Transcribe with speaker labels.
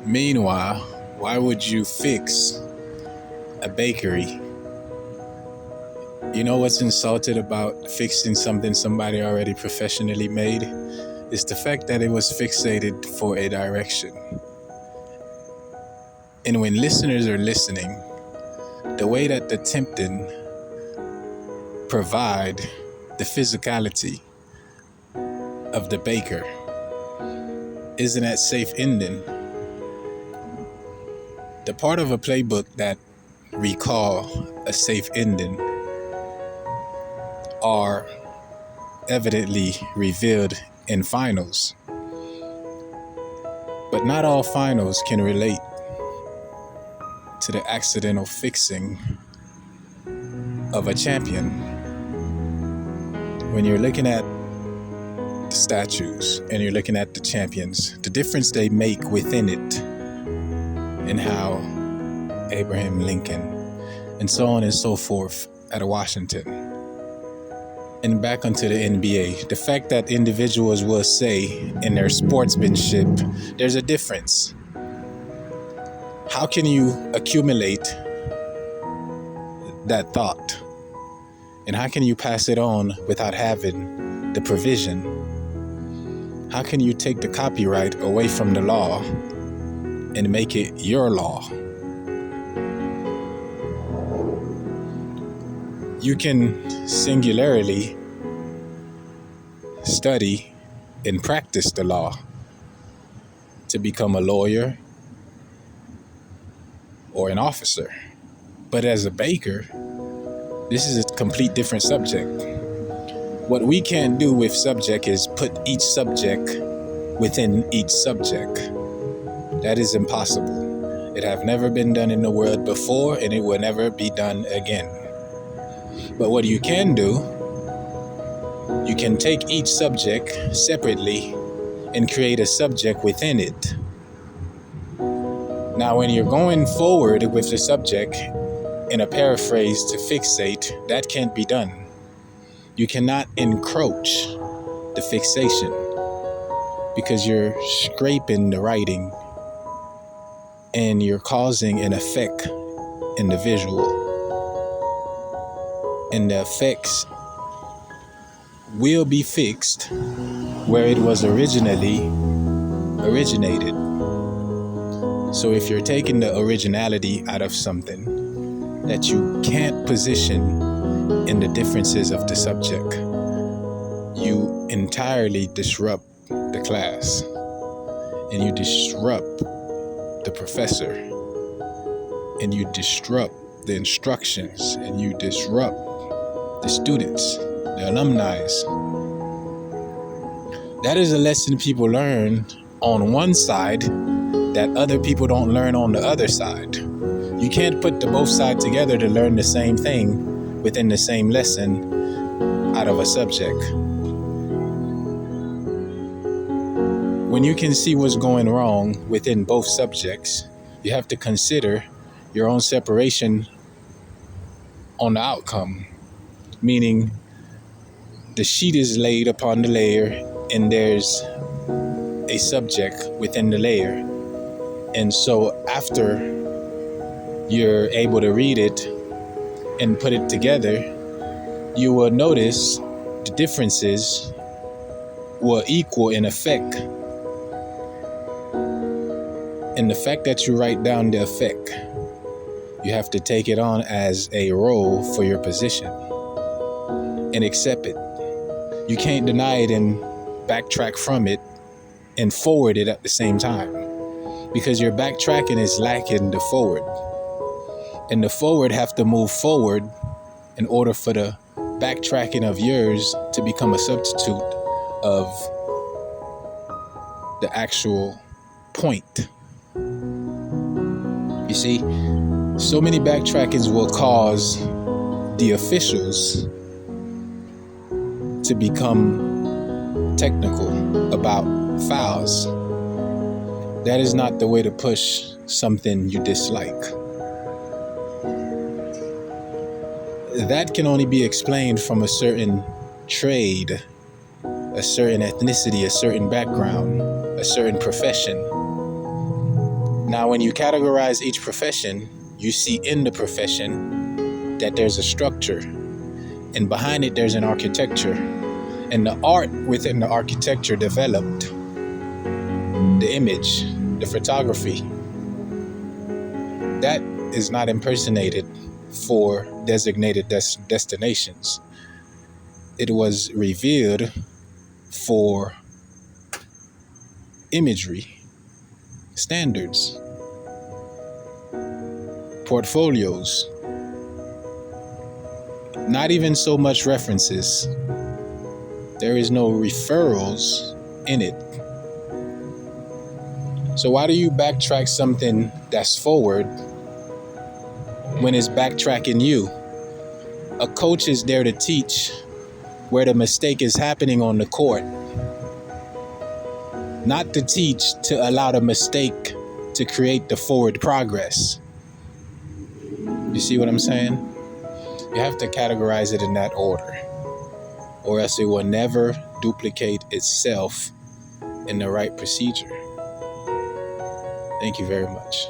Speaker 1: Meanwhile, why would you fix a bakery? You know what's insulted about fixing something somebody already professionally made? It's the fact that it was fixated for a direction. And when listeners are listening, the way that the Tempton provide the physicality of the baker isn't that safe ending. The part of a playbook that recall a safe ending are evidently revealed in finals. But not all finals can relate to the accidental fixing of a champion. When you're looking at the statues and you're looking at the champions, the difference they make within it, and how Abraham Lincoln and so on and so forth at Washington. And back onto the NBA, the fact that individuals will say in their sportsmanship, there's a difference. How can you accumulate that thought? And how can you pass it on without having the provision? How can you take the copyright away from the law and make it your law? You can singularly study and practice the law to become a lawyer or an officer. But as a baker, this is a complete different subject. What we can't do with subject is put each subject within each subject. That is impossible. It have never been done in the world before, and it will never be done again. But what you can do, you can take each subject separately and create a subject within it. Now, when you're going forward with the subject in a paraphrase to fixate, that can't be done. You cannot encroach the fixation because you're scraping the writing and you're causing an effect in the visual. And the effects will be fixed where it was originally originated. So if you're taking the originality out of something that you can't position in the differences of the subject, you entirely disrupt the class and you disrupt the professor and you disrupt the instructions and you disrupt the students, the alumni. That is a lesson people learn on one side that other people don't learn on the other side. You can't put the both sides together to learn the same thing within the same lesson out of a subject. When you can see what's going wrong within both subjects, you have to consider your own separation on the outcome. Meaning the sheet is laid upon the layer and there's a subject within the layer. And so after you're able to read it and put it together, you will notice the differences will equal in effect. And the fact that you write down the effect, you have to take it on as a role for your position and accept it. You can't deny it and backtrack from it and forward it at the same time, because your backtracking is lacking the forward. And the forward have to move forward in order for the backtracking of yours to become a substitute of the actual point. You see, so many backtrackings will cause the officials to become technical about fouls. That is not the way to push something you dislike. That can only be explained from a certain trade, a certain ethnicity, a certain background, a certain profession. Now, when you categorize each profession, you see in the profession that there's a structure, and behind it there's an architecture, and the art within the architecture developed the image, the photography. That is not impersonated for designated destinations. It was revealed for imagery, standards, portfolios, not even so much references. There is no referrals in it. So why do you backtrack something that's forward when it's backtracking you? A coach is there to teach where the mistake is happening on the court, not to teach to allow the mistake to create the forward progress. You see what I'm saying? You have to categorize it in that order, or else it will never duplicate itself in the right procedure. Thank you very much.